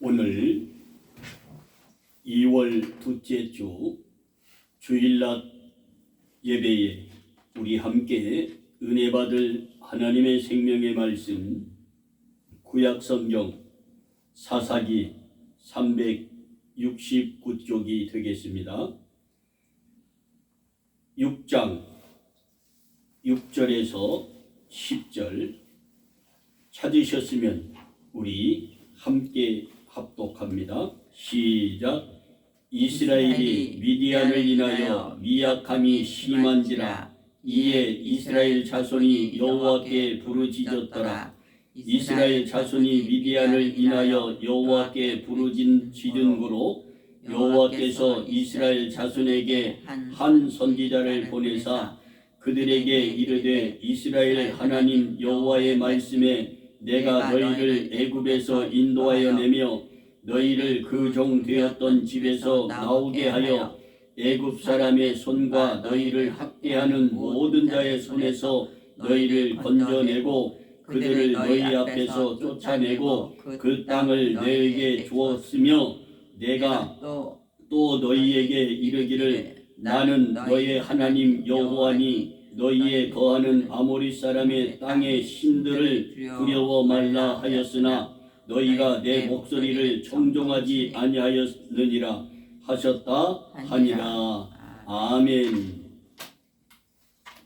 오늘 2월 둘째 주 주일낮 예배에 우리 함께 은혜 받을 하나님의 생명의 말씀 구약성경 사사기 369쪽이 되겠습니다. 6장 6절에서 10절 찾으셨으면 우리 함께 합독합니다. 시작. 이스라엘이 미디안을 인하여 미약함이 심한지라 이에 이스라엘 자손이 여호와께 부르짖었더라. 이스라엘 자손이 미디안을 인하여 여호와께 부르짖음으로 여호와께서 이스라엘 자손에게 한 선지자를 보내사 그들에게 이르되 이스라엘 하나님 여호와의 말씀에 내가 너희를 애굽에서 인도하여 내며 너희를 그 종 되었던 집에서 나오게 하여 애굽 사람의 손과 너희를 학대하는 모든 자의 손에서 너희를 건져내고 그들을 너희 앞에서 쫓아내고 그 땅을 너희에게 주었으며 내가 또 너희에게 이르기를 나는 너희 하나님 여호와니 너희의 거하는 아모리 사람의 땅의 신들을 두려워 말라 하였으나 너희가 내 목소리를 청종하지 아니하였느니라 하셨다 하니라. 아멘.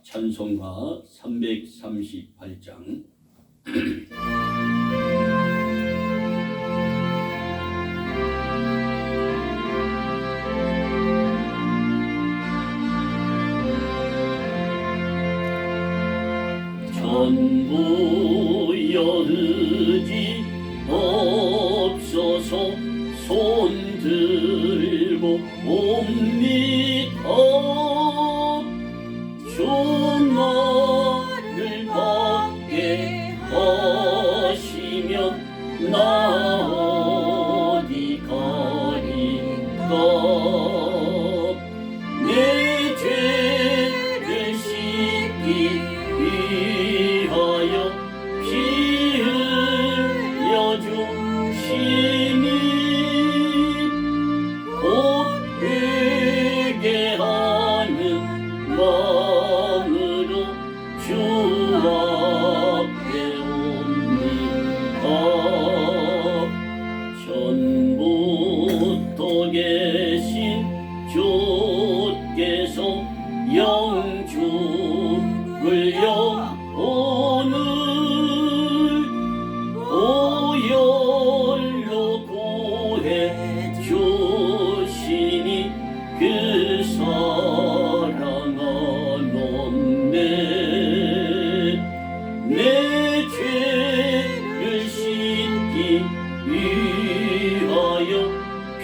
찬송가 338장 전부 여르지 없어서 손 들고 옵니다. 주 나를 받게 하시면 나 어디 가리까. 내 죄를 씻기 위하여 피 흘려 주시니 곧 회개하는 마음으로 주 앞에 옵니다. 전부터 계신 주께서 영죽을 오늘 보혈로 구해 주시니 그 사랑 한없네. 내 죄를 씻기 위하여 피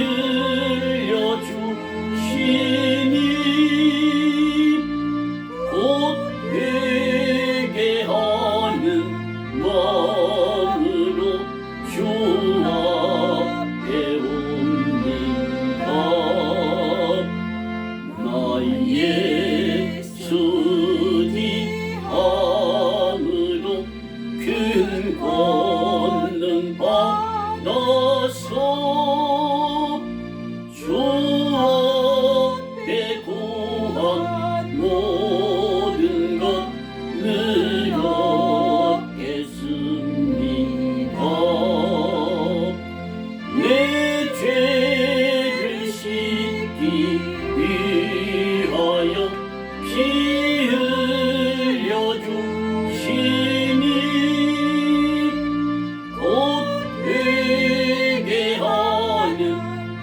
흘려 주시니 곧 회개하는 마음으로 주 앞에 옵니다. 나의 수지함으로 큰 권능 받아서 주 앞에 구한 모든 것 늘 얻겠습니다. 내 죄를 씻기 위하여 피 흘려 주시니 곧 회개하는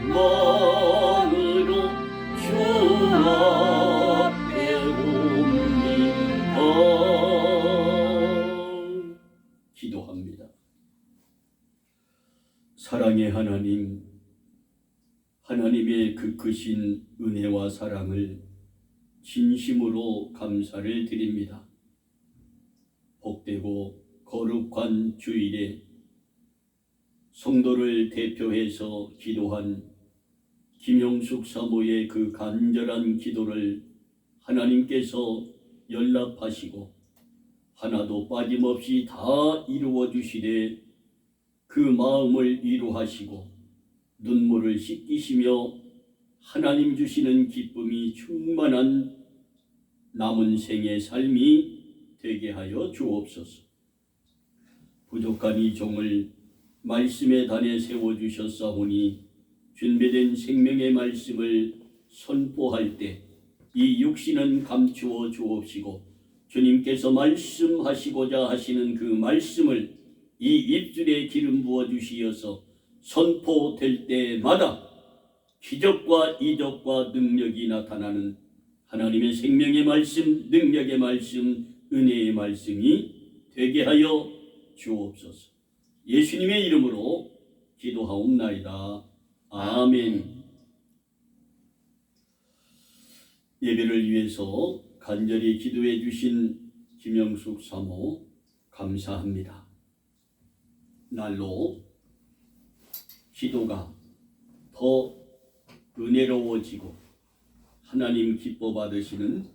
마음으로 주 앞에 옵니다. 기도합니다. 사랑의 하나님, 하나님의 그 크신 은혜와 사랑을 진심으로 감사를 드립니다. 복되고 거룩한 주일에 성도를 대표해서 기도한 김영숙 사모의 그 간절한 기도를 하나님께서 연락하시고 하나도 빠짐없이 다 이루어 주시되 그 마음을 위로하시고 눈물을 씻기시며 하나님 주시는 기쁨이 충만한 남은 생의 삶이 되게 하여 주옵소서. 부족한 이 종을 말씀의 단에 세워주셨사오니 준비된 생명의 말씀을 선포할 때 이 육신은 감추어 주옵시고 주님께서 말씀하시고자 하시는 그 말씀을 이 입술에 기름 부어 주시어서 선포될 때마다 기적과 이적과 능력이 나타나는 하나님의 생명의 말씀, 능력의 말씀, 은혜의 말씀이 되게 하여 주옵소서. 예수님의 이름으로 기도하옵나이다. 아멘. 예배를 위해서 간절히 기도해 주신 김영숙 사모 감사합니다. 날로 기도가 더 은혜로워지고 하나님 기뻐 받으시는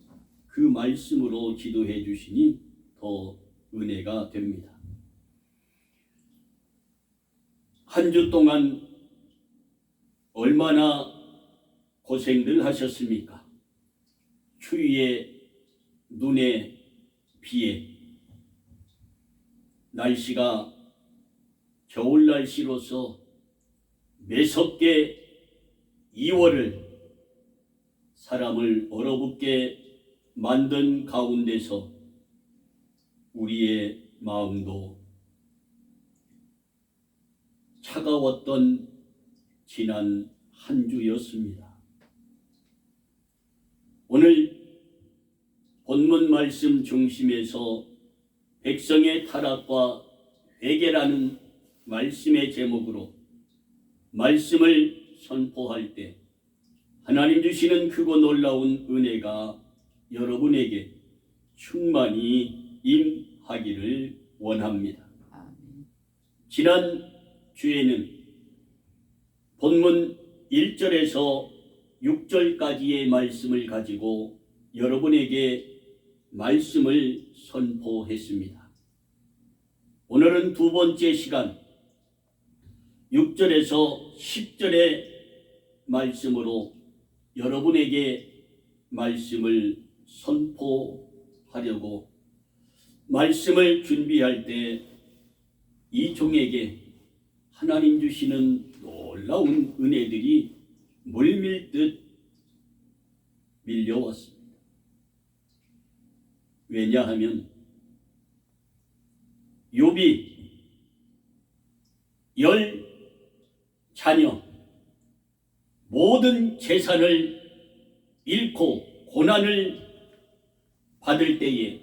그 말씀으로 기도해 주시니 더 은혜가 됩니다. 한 주 동안 얼마나 고생들 하셨습니까? 추위에, 눈에, 비에, 날씨가 겨울 날씨로서 매섭게 2월을 사람을 얼어붙게 만든 가운데서 우리의 마음도 차가웠던 지난 한 주였습니다. 오늘 본문 말씀 중심에서 백성의 타락과 회개라는 말씀의 제목으로 말씀을 선포할 때 하나님 주시는 크고 놀라운 은혜가 여러분에게 충만히 임하기를 원합니다. 지난 주에는 본문 1절에서 6절까지의 말씀을 가지고 여러분에게 말씀을 선포했습니다. 오늘은 두 번째 시간 6절에서 10절의 말씀으로 여러분에게 말씀을 선포하려고 말씀을 준비할 때 이 종에게 하나님 주시는 놀라운 은혜들이 물밀듯 밀려왔습니다. 왜냐하면 욥이 10 자녀 모든 재산을 잃고 고난을 받을 때에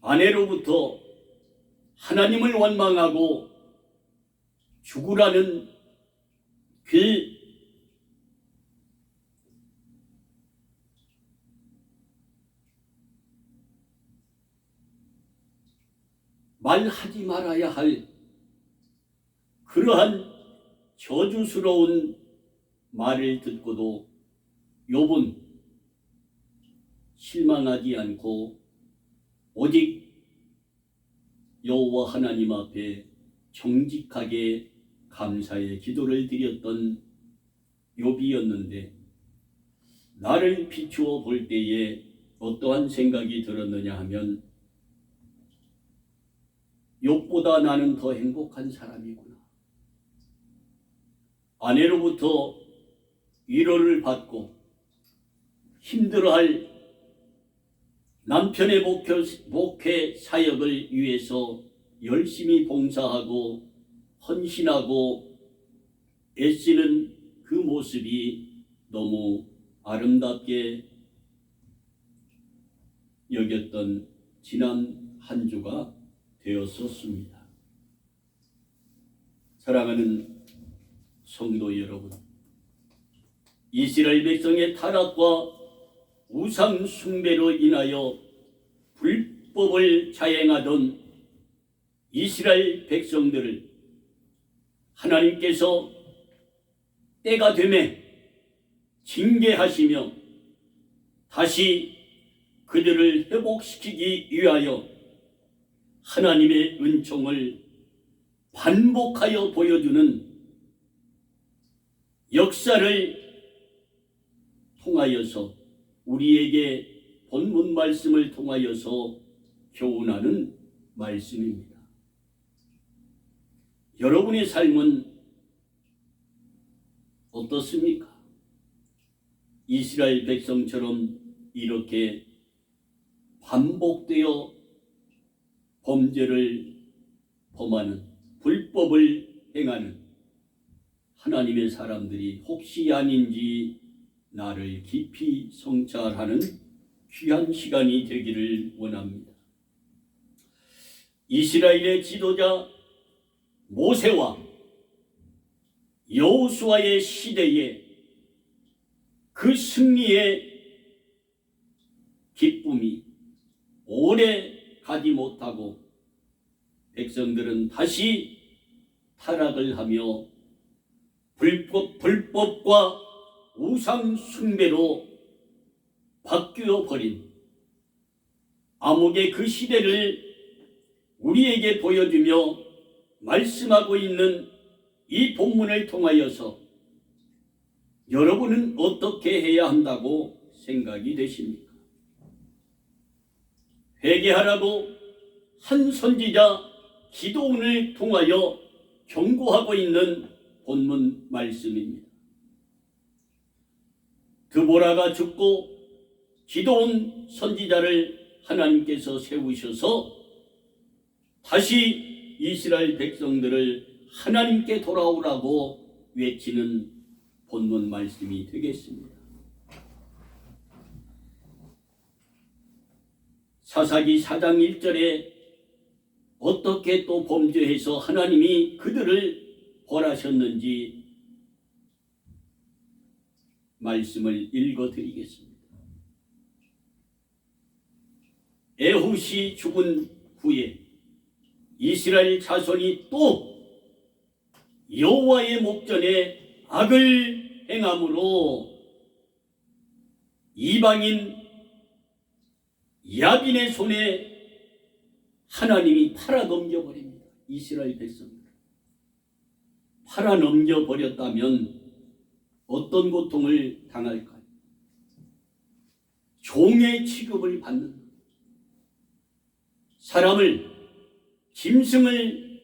아내로부터 하나님을 원망하고 죽으라는 그 말하지 말아야 할 그러한 저주스러운 말을 듣고도 욥은 실망하지 않고 오직 여호와 하나님 앞에 정직하게 감사의 기도를 드렸던 욥이었는데 나를 비추어 볼 때에 어떠한 생각이 들었느냐 하면 욥보다 나는 더 행복한 사람이구나. 아내로부터 위로를 받고 힘들어할 남편의 목회 사역을 위해서 열심히 봉사하고 헌신하고 애쓰는 그 모습이 너무 아름답게 여겼던 지난 한 주가 되었었습니다. 사랑하는 성도 여러분, 이스라엘 백성의 타락과 우상 숭배로 인하여 불법을 자행하던 이스라엘 백성들을 하나님께서 때가 되매 징계하시며 다시 그들을 회복시키기 위하여 하나님의 은총을 반복하여 보여주는 역사를 통하여서 우리에게 본문 말씀을 통하여서 교훈하는 말씀입니다. 여러분의 삶은 어떻습니까? 이스라엘 백성처럼 이렇게 반복되어 범죄를 범하는, 불법을 행하는 하나님의 사람들이 혹시 아닌지 나를 깊이 성찰하는 귀한 시간이 되기를 원합니다. 이스라엘의 지도자 모세와 여호수아의 시대에 그 승리의 기쁨이 오래 가지 못하고 백성들은 다시 타락을 하며 불법과 우상 숭배로 바뀌어 버린 암흑의 그 시대를 우리에게 보여주며 말씀하고 있는 이 본문을 통하여서 여러분은 어떻게 해야 한다고 생각이 되십니까? 회개하라고 한 선지자 기도원을 통하여 경고하고 있는 본문 말씀입니다. 드보라가 죽고 기도원 선지자를 하나님께서 세우셔서 다시 이스라엘 백성들을 하나님께 돌아오라고 외치는 본문 말씀이 되겠습니다. 사사기 4장 1절에 어떻게 또 범죄해서 하나님이 그들을 벌하셨는지 말씀을 읽어드리겠습니다. 에훗이 죽은 후에 이스라엘 자손이 또 여호와의 목전에 악을 행함으로 이방인 야빈의 손에 하나님이 팔아넘겨버립니다. 이스라엘 백성들 팔아넘겨버렸다면 어떤 고통을 당할까요? 종의 취급을 받는, 사람을, 짐승을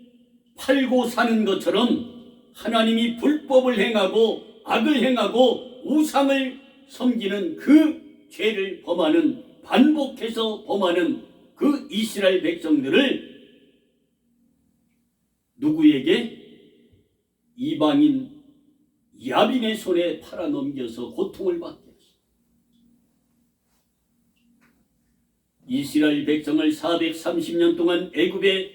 팔고 사는 것처럼 하나님이 불법을 행하고 악을 행하고 우상을 섬기는 그 죄를 범하는, 반복해서 범하는 그 이스라엘 백성들을 누구에게? 이방인 야빈의 손에 팔아넘겨서 고통을 받게 했습니다. 이스라엘 백성을 430년 동안 애굽의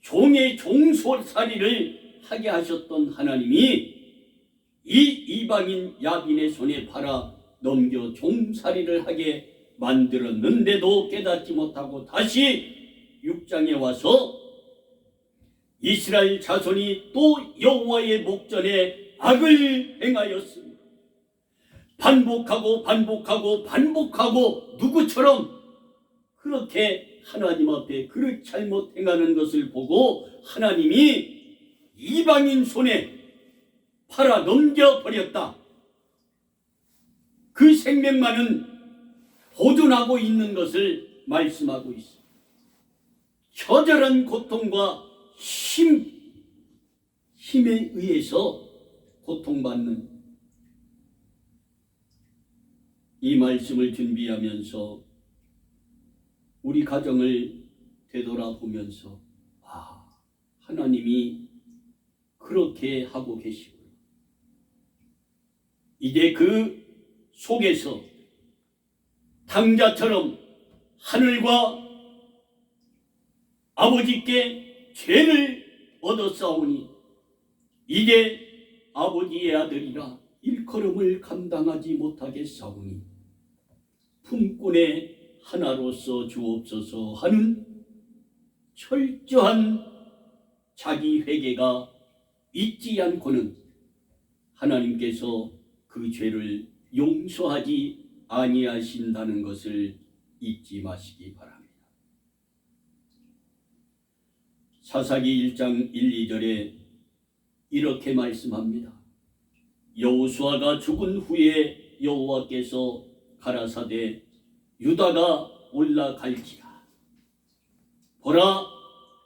종의 종살이를 하게 하셨던 하나님이 이 이방인 야빈의 손에 팔아넘겨 종살이를 하게 만들었는데도 깨닫지 못하고 다시 6장에 와서 이스라엘 자손이 또 여호와의 목전에 악을 행하였습니다. 반복하고 누구처럼 그렇게 하나님 앞에 그릇 잘못 행하는 것을 보고 하나님이 이방인 손에 팔아 넘겨버렸다. 그 생명만은 보존하고 있는 것을 말씀하고 있습니다. 처절한 고통과 힘에 의해서 고통받는 이 말씀을 준비하면서 우리 가정을 되돌아보면서 하나님이 그렇게 하고 계시구나. 이제 그 속에서 당자처럼 하늘과 아버지께 죄를 얻었사오니 이제 아버지의 아들이라 일컬음을 감당하지 못하겠사오니 품꾼의 하나로서 주옵소서 하는 철저한 자기 회개가 있지 않고는 하나님께서 그 죄를 용서하지 아니하신다는 것을 잊지 마시기 바랍니다. 사사기 1장 1, 2절에 이렇게 말씀합니다. 여호수아가 죽은 후에 여호와께서 가라사대 유다가 올라갈지라. 보라,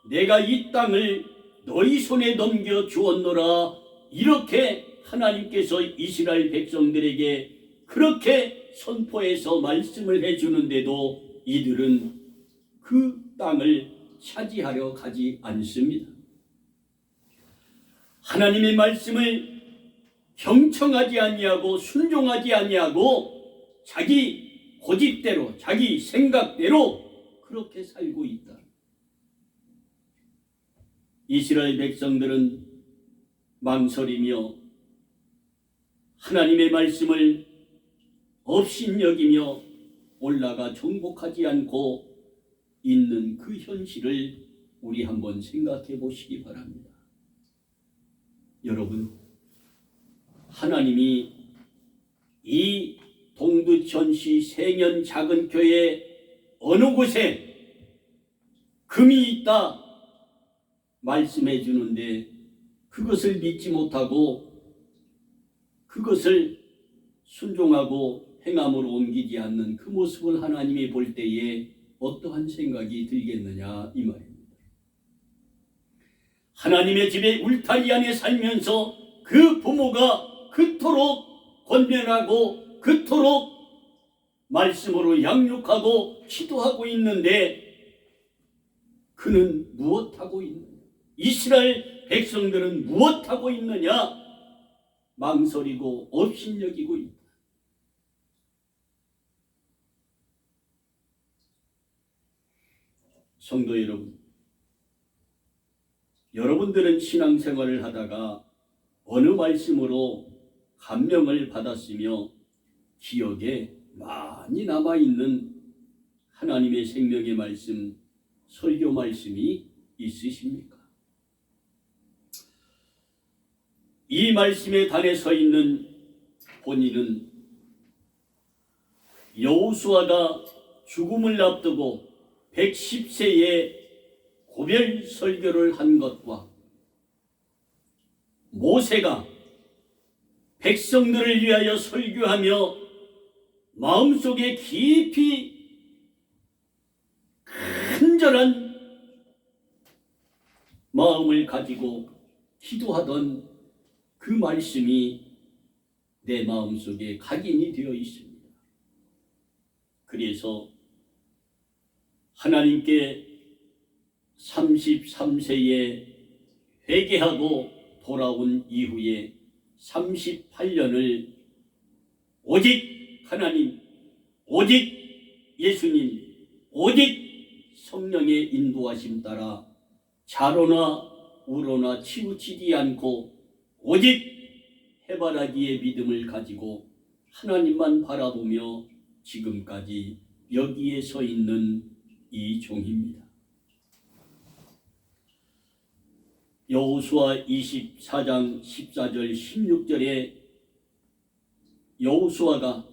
내가 이 땅을 너희 손에 넘겨 주었노라. 이렇게 하나님께서 이스라엘 백성들에게 그렇게 선포해서 말씀을 해주는데도 이들은 그 땅을 차지하려 가지 않습니다. 하나님의 말씀을 경청하지 아니하고 순종하지 아니하고 자기 고집대로 자기 생각대로 그렇게 살고 있다. 이스라엘 백성들은 망설이며 하나님의 말씀을 업신여기며 올라가 정복하지 않고 있는 그 현실을 우리 한번 생각해 보시기 바랍니다. 여러분, 하나님이 이 동두천시 생연 작은 교회 어느 곳에 금이 있다 말씀해 주는데 그것을 믿지 못하고 그것을 순종하고 행함으로 옮기지 않는 그 모습을 하나님이 볼 때에 어떠한 생각이 들겠느냐 이 말입니다. 하나님의 집에 울타리 안에 살면서 그 부모가 그토록 권면하고 그토록 말씀으로 양육하고 기도하고 있는데 그는 무엇하고 있느냐? 이스라엘 백성들은 무엇하고 있느냐? 망설이고 업신여기고 있다. 성도 여러분, 여러분들은 신앙생활을 하다가 어느 말씀으로 감명을 받았으며 기억에 많이 남아있는 하나님의 생명의 말씀, 설교 말씀이 있으십니까? 이 말씀에 단에 서 있는 본인은 여호수아가 죽음을 앞두고 110세에 고별 설교를 한 것과 모세가 백성들을 위하여 설교하며 마음속에 깊이 간절한 마음을 가지고 기도하던 그 말씀이 내 마음속에 각인이 되어 있습니다. 그래서 하나님께 33세에 회개하고 돌아온 이후에 38년을 오직 하나님, 오직 예수님, 오직 성령의 인도하심 따라 좌로나 우로나 치우치지 않고 오직 해바라기의 믿음을 가지고 하나님만 바라보며 지금까지 여기에 서 있는 이 종입니다. 여호수아 24장 14절 16절에 여호수아가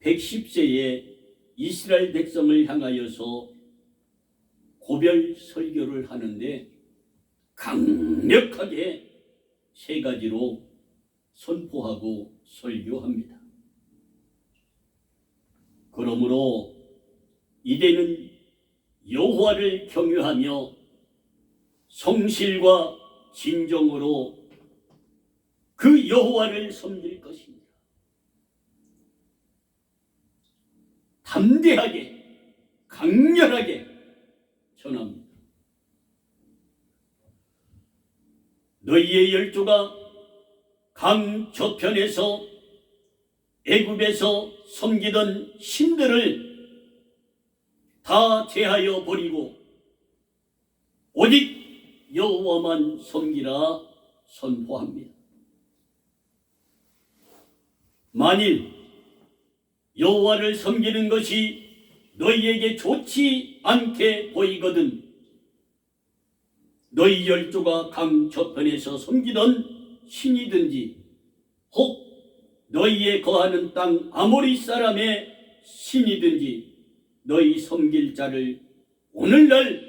110세에 이스라엘 백성을 향하여서 고별 설교를 하는데 강력하게 세 가지로 선포하고 설교합니다. 그러므로 이제는 여호와를 경유하며 성실과 진정으로 그 여호와를 섬길 것입니다. 담대하게 강렬하게 전합니다. 너희의 열조가 강 저편에서 애굽에서 섬기던 신들을 다 제하여 버리고 오직 여호와만 섬기라 선포합니다. 만일 여호와를 섬기는 것이 너희에게 좋지 않게 보이거든 너희 열조가 강 저편에서 섬기던 신이든지 혹 너희에 거하는 땅 아모리 사람의 신이든지 너희 섬길 자를 오늘날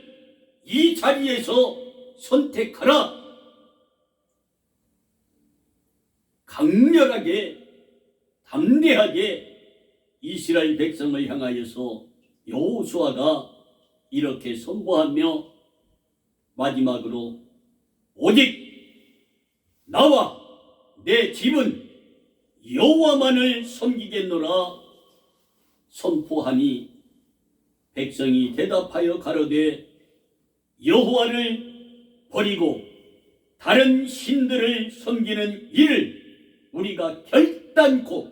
이 자리에서 선택하라. 강렬하게 담대하게 이스라엘 백성을 향하여서 여호수아가 이렇게 선포하며 마지막으로 오직 나와 내 집은 여호와만을 섬기겠노라 선포하니 백성이 대답하여 가로되 여호와를 버리고 다른 신들을 섬기는 일을 우리가 결단코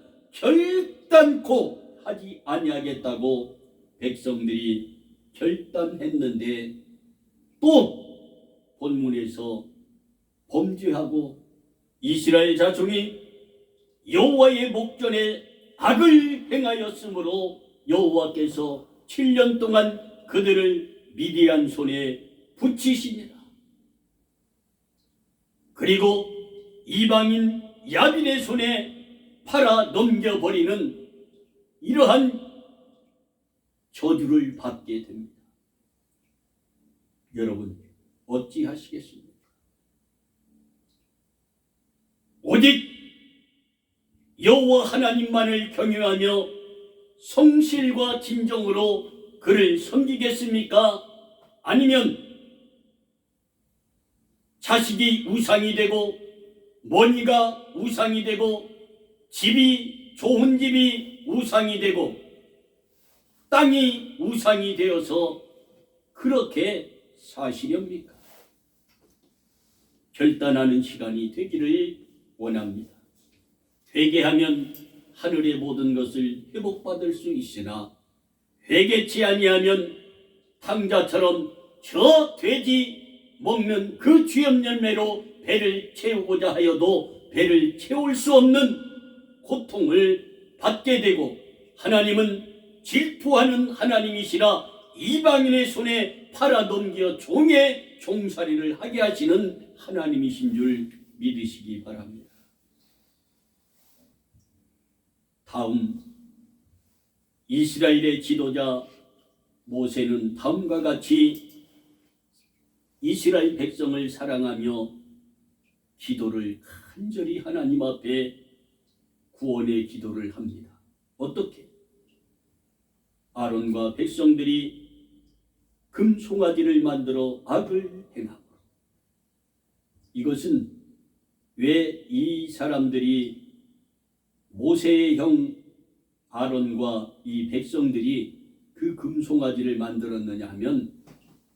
하지 아니하겠다고 백성들이 결단했는데 또 본문에서 범죄하고 이스라엘 자손이 여호와의 목전에 악을 행하였으므로 여호와께서 7년 동안 그들을 미디안 손에 붙이시니라. 그리고 이방인 야빈의 손에 팔아 넘겨버리는 이러한 저주를 받게 됩니다. 여러분 어찌하시겠습니까? 오직 여호와 하나님만을 경외하며 성실과 진정으로 그를 섬기겠습니까? 아니면 자식이 우상이 되고 머니가 우상이 되고 집이 좋은 집이 우상이 되고 땅이 우상이 되어서 그렇게 사시렵니까? 결단하는 시간이 되기를 원합니다. 회개하면 하늘의 모든 것을 회복받을 수 있으나 회개치 아니하면 탕자처럼 저 돼지 먹는 그 주염 열매로 배를 채우고자 하여도 배를 채울 수 없는 고통을 받게 되고 하나님은 질투하는 하나님이시라 이방인의 손에 팔아넘겨 종의 종살이를 하게 하시는 하나님이신 줄 믿으시기 바랍니다. 다음 이스라엘의 지도자 모세는 다음과 같이 이스라엘 백성을 사랑하며 기도를 간절히 하나님 앞에 구원의 기도를 합니다. 어떻게? 아론과 백성들이 금송아지를 만들어 악을 행하고 이것은 왜 이 사람들이 모세의 형 아론과 이 백성들이 그 금송아지를 만들었느냐 하면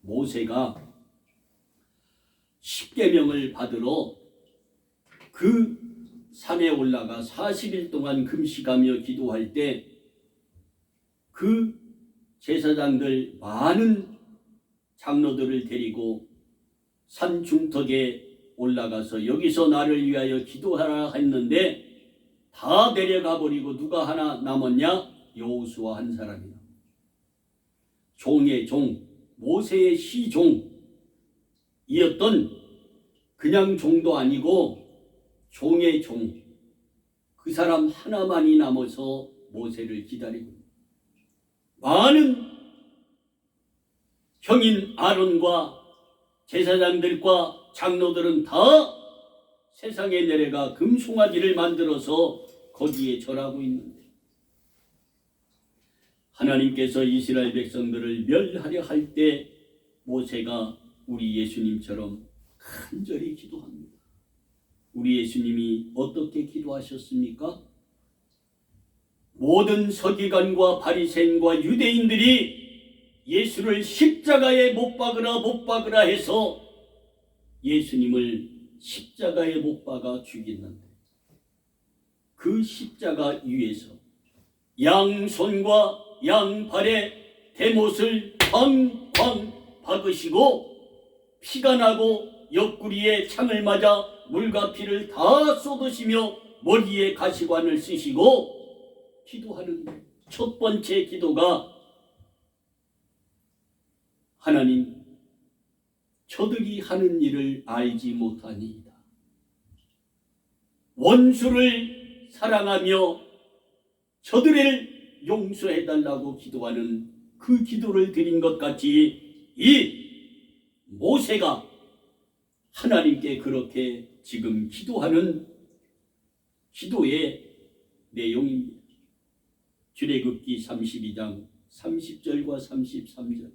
모세가 십계명을 받으러 그 산에 올라가 40일 동안 금식하며 기도할 때 그 제사장들 많은 장로들을 데리고 산 중턱에 올라가서 여기서 나를 위하여 기도하라 했는데 다 내려가 버리고 누가 하나 남았냐? 여호수아 한 사람이다. 종의 종, 모세의 시종이었던 그냥 종도 아니고 종의 종, 그 사람 하나만이 남아서 모세를 기다리고 많은 형인 아론과 제사장들과 장로들은 다 세상에 내려가 금송아지를 만들어서 거기에 절하고 있는데 하나님께서 이스라엘 백성들을 멸하려 할 때 모세가 우리 예수님처럼 간절히 기도합니다. 우리 예수님이 어떻게 기도하셨습니까? 모든 서기관과 바리새인과 유대인들이 예수를 십자가에 못 박으라 해서 예수님을 십자가에 못 박아 죽였는데 그 십자가 위에서 양손과 양발에 대못을 쾅쾅 박으시고 피가 나고 옆구리에 창을 맞아 물과 피를 다 쏟으시며 머리에 가시관을 쓰시고 기도하는 첫 번째 기도가 하나님, 저들이 하는 일을 알지 못하니이다. 원수를 사랑하며 저들을 용서해달라고 기도하는 그 기도를 드린 것 같이 이 모세가 하나님께 그렇게 지금 기도하는 기도의 내용입니다. 출애굽기 32장 30절과 33절.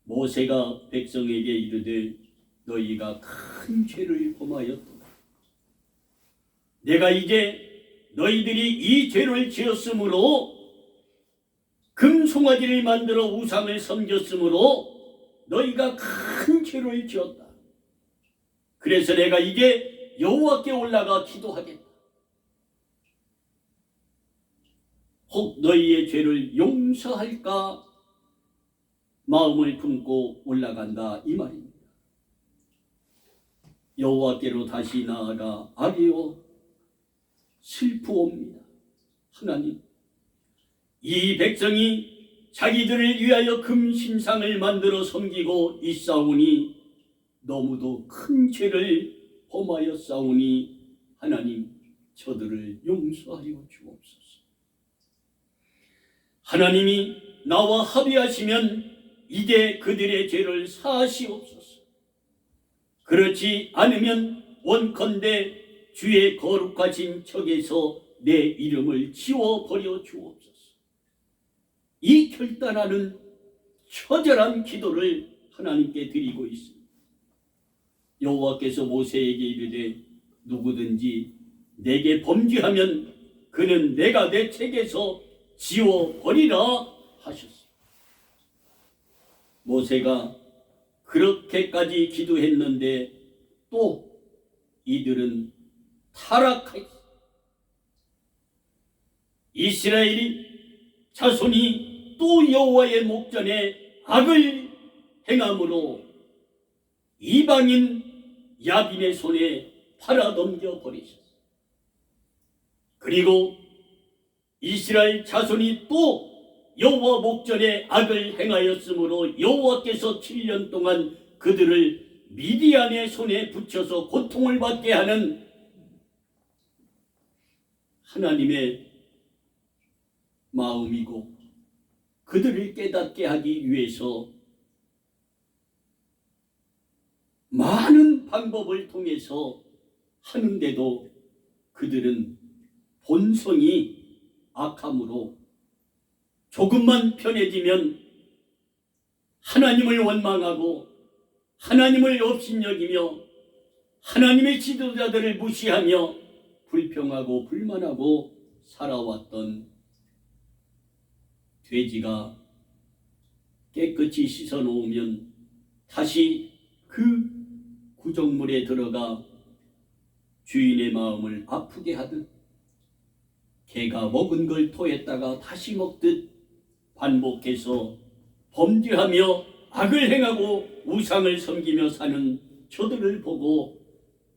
모세가 백성에게 이르되 너희가 큰 죄를 범하였도다. 내가 이제 너희들이 이 죄를 지었으므로 금송아지를 만들어 우상을 섬겼으므로 너희가 큰 죄를 지었다. 그래서 내가 이제 여호와께 올라가 기도하겠다. 혹 너희의 죄를 용서할까 마음을 품고 올라간다 이 말입니다. 여호와께로 다시 나아가 아뢰어 슬프옵니다. 하나님, 이 백성이 자기들을 위하여 금신상을 만들어 섬기고 있사오니 너무도 큰 죄를 범하였사오니 하나님 저들을 용서하여 주옵소서. 하나님이 나와 합의하시면 이제 그들의 죄를 사하시옵소서. 그렇지 않으면 원컨대 주의 거룩하신 척에서 내 이름을 지워버려 주옵소서. 이 결단하는 처절한 기도를 하나님께 드리고 있습니다. 여호와께서 모세에게 이르되 누구든지 내게 범죄하면 그는 내가 내 책에서 지워버리라 하셨습니다. 모세가 그렇게까지 기도했는데 또 이들은 타락하였습니다. 이스라엘이 자손이 또 여호와의 목전에 악을 행함으로 이방인 야빈의 손에 팔아넘겨 버리셨습니다. 그리고 이스라엘 자손이 또 여호와 목전에 악을 행하였으므로 여호와께서 7년 동안 그들을 미디안의 손에 붙여서 고통을 받게 하는 하나님의 마음이고 그들을 깨닫게 하기 위해서 많은 방법을 통해서 하는데도 그들은 본성이 악함으로 조금만 편해지면 하나님을 원망하고 하나님을 업신여기며 하나님의 지도자들을 무시하며 불평하고 불만하고 살아왔던 돼지가 깨끗이 씻어 놓으면 다시 그 구정물에 들어가 주인의 마음을 아프게 하듯 개가 먹은 걸 토했다가 다시 먹듯 반복해서 범죄하며 악을 행하고 우상을 섬기며 사는 저들을 보고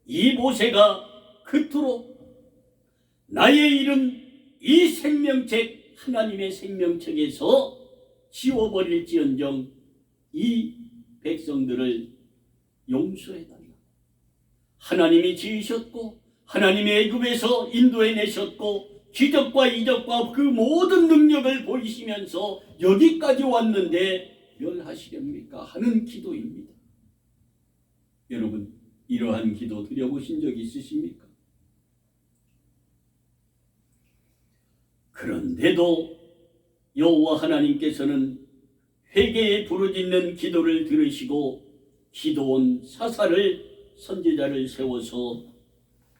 이 모세가 그토록 나의 이름 이 생명책 하나님의 생명책에서 지워버릴지언정 이 백성들을 용서해달라. 하나님이 지으셨고 하나님의 애굽에서 인도해내셨고 기적과 이적과 그 모든 능력을 보이시면서 여기까지 왔는데 멸하시렵니까 하는 기도입니다. 여러분 이러한 기도 드려보신 적 있으십니까? 그런데도 여호와 하나님께서는 회개에 부르짖는 기도를 들으시고 기도원 사사를 선지자를 세워서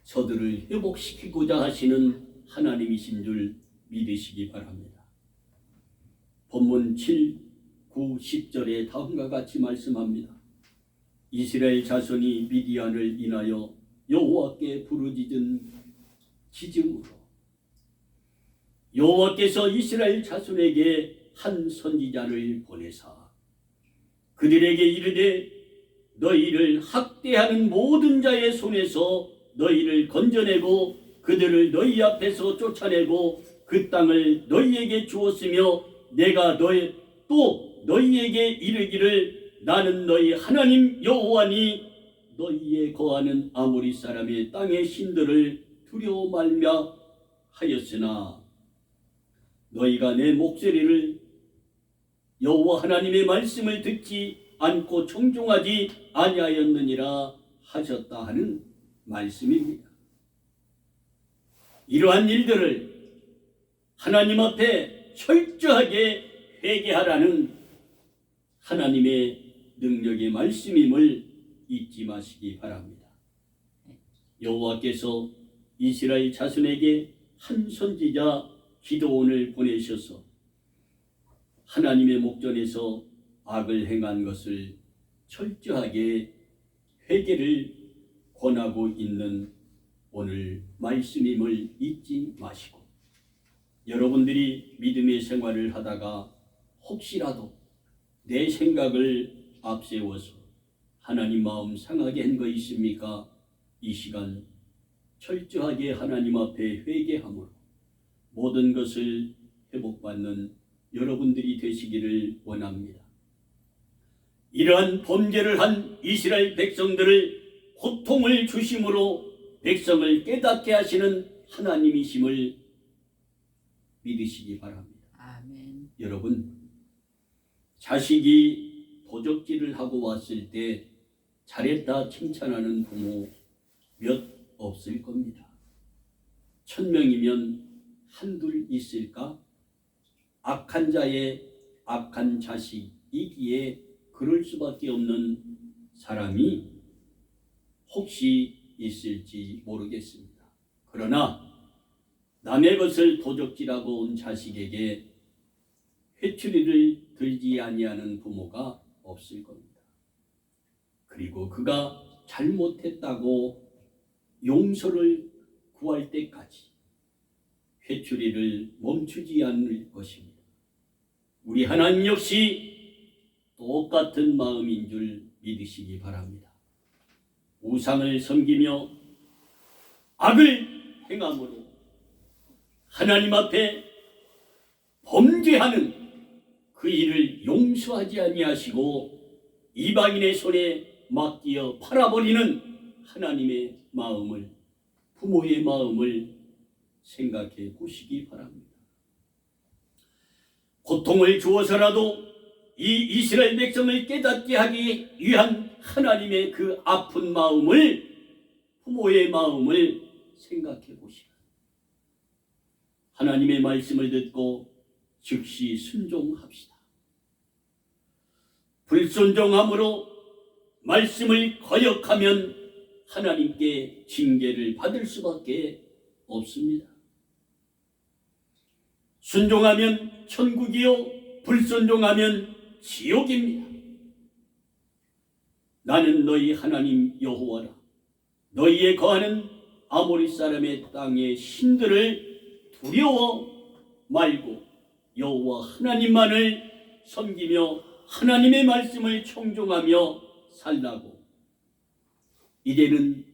저들을 회복시키고자 하시는 하나님이신 줄 믿으시기 바랍니다. 본문 7, 9, 10절에 다음과 같이 말씀합니다. 이스라엘 자손이 미디안을 인하여 여호와께 부르짖은 기증으로 여호와께서 이스라엘 자손에게 한 선지자를 보내사 그들에게 이르되 너희를 학대하는 모든 자의 손에서 너희를 건져내고 그들을 너희 앞에서 쫓아내고 그 땅을 너희에게 주었으며 내가 또 너희에게 이르기를 나는 너희 하나님 여호와니 너희에 거하는 아모리 사람의 땅의 신들을 두려워 말며 하였으나 너희가 내 목소리를 여호와 하나님의 말씀을 듣지 않고 청종하지 아니하였느니라 하셨다 하는 말씀입니다. 이러한 일들을 하나님 앞에 철저하게 회개하라는 하나님의 능력의 말씀임을 잊지 마시기 바랍니다. 여호와께서 이스라엘 자손에게 한 선지자 기드온을 보내셔서 하나님의 목전에서 악을 행한 것을 철저하게 회개를 권하고 있는 오늘 말씀임을 잊지 마시고, 여러분들이 믿음의 생활을 하다가 혹시라도 내 생각을 앞세워서 하나님 마음 상하게 한 거 있습니까? 이 시간 철저하게 하나님 앞에 회개함으로 모든 것을 회복받는 여러분들이 되시기를 원합니다. 이러한 범죄를 한 이스라엘 백성들을 고통을 주심으로 백성을 깨닫게 하시는 하나님이심을 믿으시기 바랍니다. 아멘. 여러분, 자식이 도적질을 하고 왔을 때 잘했다 칭찬하는 부모 몇 없을 겁니다. 1000명이면 한둘 있을까? 악한 자의 악한 자식이기에 그럴 수밖에 없는 사람이 혹시 있을지 모르겠습니다. 그러나 남의 것을 도적질하고 온 자식에게 회초리를 들지 아니하는 부모가 없을 겁니다. 그리고 그가 잘못했다고 용서를 구할 때까지 회초리를 멈추지 않을 것입니다. 우리 하나님 역시 똑같은 마음인 줄 믿으시기 바랍니다. 우상을 섬기며 악을 행함으로 하나님 앞에 범죄하는 그 일을 용서하지 아니하시고 이방인의 손에 맡기어 팔아버리는 하나님의 마음을, 부모의 마음을 생각해 보시기 바랍니다. 고통을 주어서라도 이 이스라엘 백성을 깨닫게 하기 위한 하나님의 그 아픈 마음을, 부모의 마음을 생각해 보시라. 하나님의 말씀을 듣고 즉시 순종합시다. 불순종함으로 말씀을 거역하면 하나님께 징계를 받을 수밖에 없습니다. 순종하면 천국이요, 불순종하면 지옥입니다. 나는 너희 하나님 여호와라. 너희의 거하는 아모리 사람의 땅의 신들을 두려워 말고 여호와 하나님만을 섬기며 하나님의 말씀을 청종하며 살라고. 이제는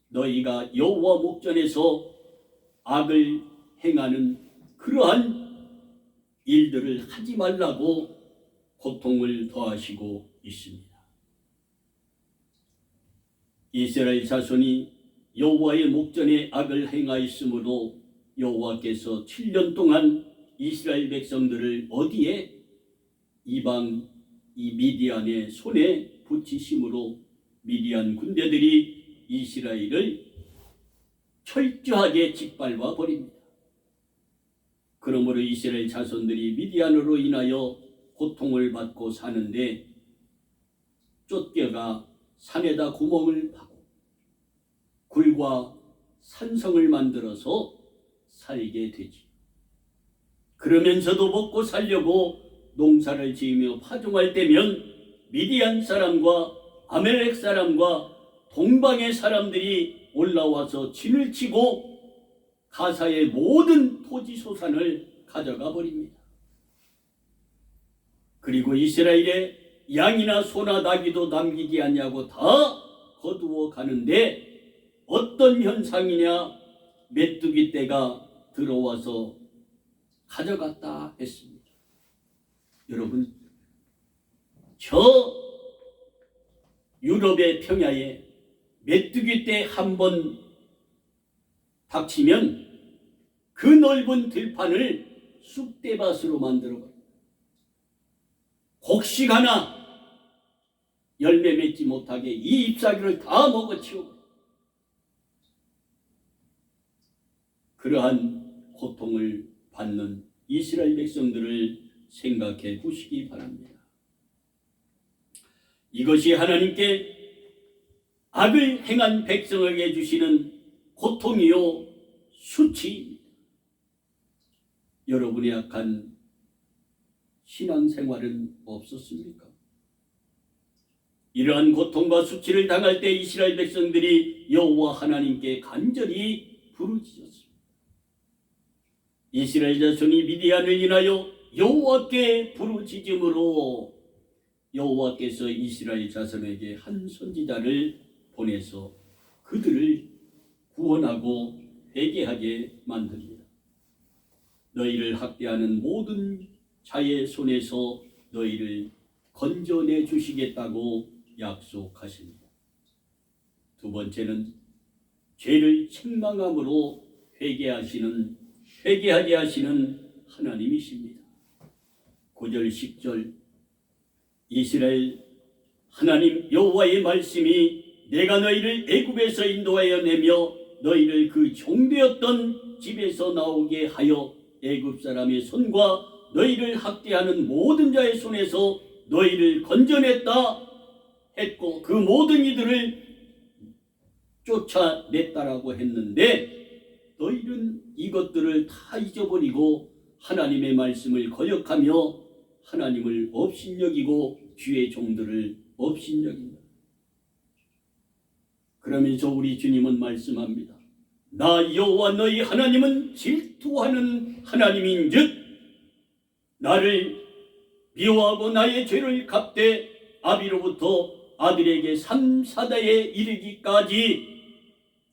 너희가 여호와 목전에서 악을 행하는 그러한 일들을 하지 말라고 고통을 더하시고 있습니다. 이스라엘 자손이 여호와의 목전에 악을 행하였으므로 여호와께서 7년 동안 이스라엘 백성들을 어디에? 이방 이 미디안의 손에 붙이심으로 미디안 군대들이 이스라엘을 철저하게 짓밟아 버립니다. 그러므로 이스라엘 자손들이 미디안으로 인하여 고통을 받고 사는데 쫓겨가 산에다 구멍을 파고 굴과 산성을 만들어서 살게 되지. 그러면서도 먹고 살려고 농사를 지으며 파종할 때면 미디안 사람과 아멜렉 사람과 동방의 사람들이 올라와서 진을 치고 가사의 모든 토지 소산을 가져가 버립니다. 그리고 이스라엘의 양이나 소나 나귀도 남기지 아니하고 다 거두어 가는데 어떤 현상이냐? 메뚜기 떼가 들어와서 가져갔다 했습니다. 여러분, 저 유럽의 평야에 메뚜기 떼 한 번 닥치면 그 넓은 들판을 쑥대밭으로 만들어버립니다. 곡식 하나 열매 맺지 못하게 이 잎사귀를 다 먹어치우고 그러한 고통을 받는 이스라엘 백성들을 생각해 보시기 바랍니다. 이것이 하나님께 악을 행한 백성에게 주시는 고통이요 수치입니다. 여러분의 악한 신앙생활은 없었습니까? 이러한 고통과 수치를 당할 때 이스라엘 백성들이 여호와 하나님께 간절히 부르짖었습니다. 이스라엘 자손이 미디안을 인하여 여호와께 부르짖음으로 여호와께서 이스라엘 자손에게 한 선지자를 보내서 그들을 구원하고 회개하게 만듭니다. 너희를 학대하는 모든 자의 손에서 너희를 건져내 주시겠다고 약속하십니다. 두 번째는 죄를 책망함으로 회개하게 하시는 하나님이십니다. 9절 10절 이스라엘 하나님 여호와의 말씀이 내가 너희를 애굽에서 인도하여 내며 너희를 그 종되었던 집에서 나오게 하여 애굽 사람의 손과 너희를 학대하는 모든 자의 손에서 너희를 건져냈다 했고 그 모든 이들을 쫓아냈다라고 했는데 너희는 이것들을 다 잊어버리고 하나님의 말씀을 거역하며 하나님을 업신여기고 주의 종들을 업신여긴다. 그러면서 우리 주님은 말씀합니다. 나 여호와 너희 하나님은 질투하는 하나님인즉 나를 미워하고 나의 죄를 갚되 아비로부터 아들에게 3, 4대에 이르기까지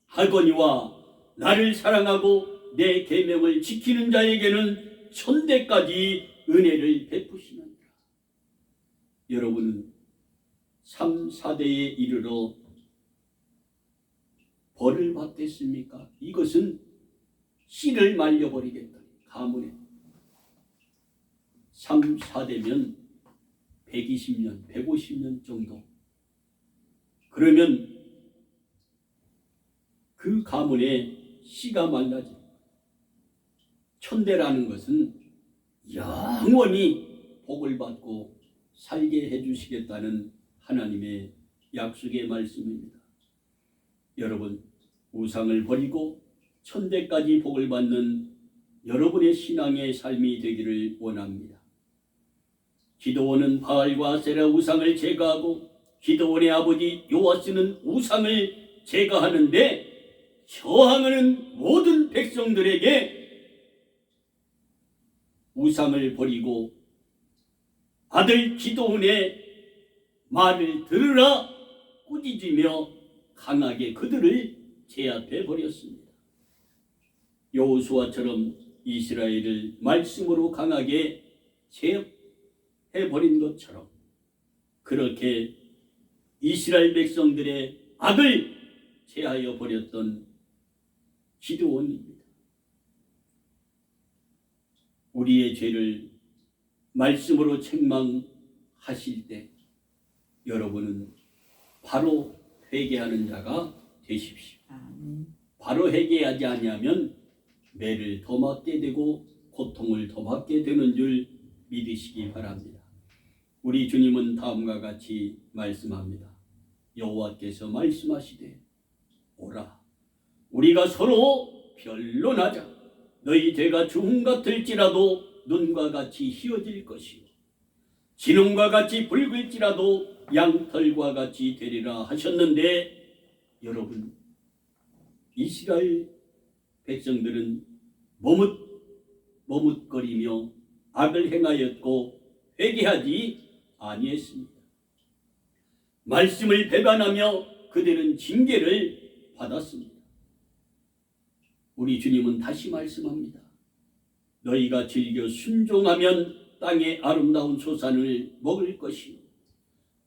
하거니와 나를 사랑하고 내 계명을 지키는 자에게는 천대까지 은혜를 베푸시느니라. 여러분은 3, 4대에 이르러 벌을 받겠습니까? 이것은 씨를 말려버리겠다. 가문에 3, 4대면 120년, 150년 정도. 그러면 그 가문에 씨가 말라집니다. 천대라는 것은 영원히 복을 받고 살게 해주시겠다는 하나님의 약속의 말씀입니다. 여러분, 우상을 버리고 천대까지 복을 받는 여러분의 신앙의 삶이 되기를 원합니다. 기드온은 바알과 아세라 우상을 제거하고 기드온의 아버지 요아스는 우상을 제거하는데 저항하는 모든 백성들에게 우상을 버리고 아들 기드온의 말을 들으라 꾸짖으며 강하게 그들을 제압해 버렸습니다. 여호수아처럼 이스라엘을 말씀으로 강하게 제압해 버린 것처럼 그렇게 이스라엘 백성들의 악을 제하여 버렸던 기드온입니다. 우리의 죄를 말씀으로 책망하실 때 여러분은 바로 회개하는 자가 되십시오. 바로 회개하지 아니하면 매를 더 맞게 되고 고통을 더 받게 되는 줄 믿으시기 바랍니다. 우리 주님은 다음과 같이 말씀합니다. 여호와께서 말씀하시되 오라 우리가 서로 변론하자. 너희 죄가 주홍 같을지라도 눈과 같이 희어질 것이요 진홍과 같이 붉을지라도 양털과 같이 되리라 하셨는데 여러분 이스라엘 백성들은 머뭇거리며 악을 행하였고 회개하지 아니했습니다. 말씀을 배반하며 그들은 징계를 받았습니다. 우리 주님은 다시 말씀합니다. 너희가 즐겨 순종하면 땅의 아름다운 소산을 먹을 것이요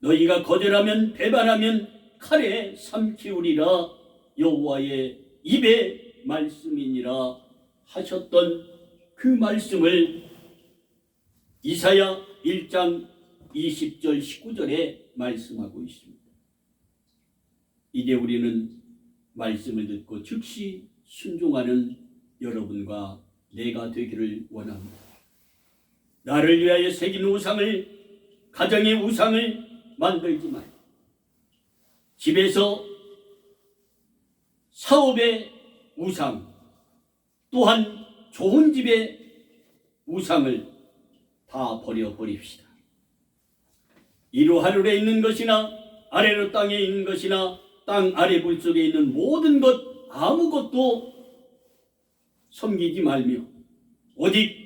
너희가 거절하면 배반하면 칼에 삼키우리라 여호와의 입의 말씀이니라 하셨던 그 말씀을 이사야 1장 20절 19절에 말씀하고 있습니다. 이제 우리는 말씀을 듣고 즉시 순종하는 여러분과 내가 되기를 원합니다. 나를 위하여 새긴 우상을, 가정의 우상을 만들지 말고, 집에서 사업의 우상, 또한 좋은 집의 우상을 다 버려버립시다. 이로 하늘에 있는 것이나 아래로 땅에 있는 것이나 땅 아래 물속에 있는 모든 것 아무것도 섬기지 말며 오직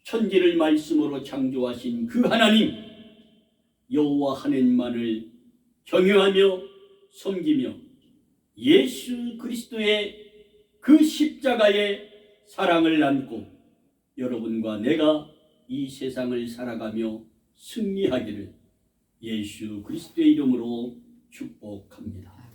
천지를 말씀으로 창조하신 그 하나님 여호와 하나님만을 경외하며 섬기며 예수 그리스도의 그 십자가의 사랑을 안고 여러분과 내가 이 세상을 살아가며 승리하기를 예수 그리스도의 이름으로 축복합니다.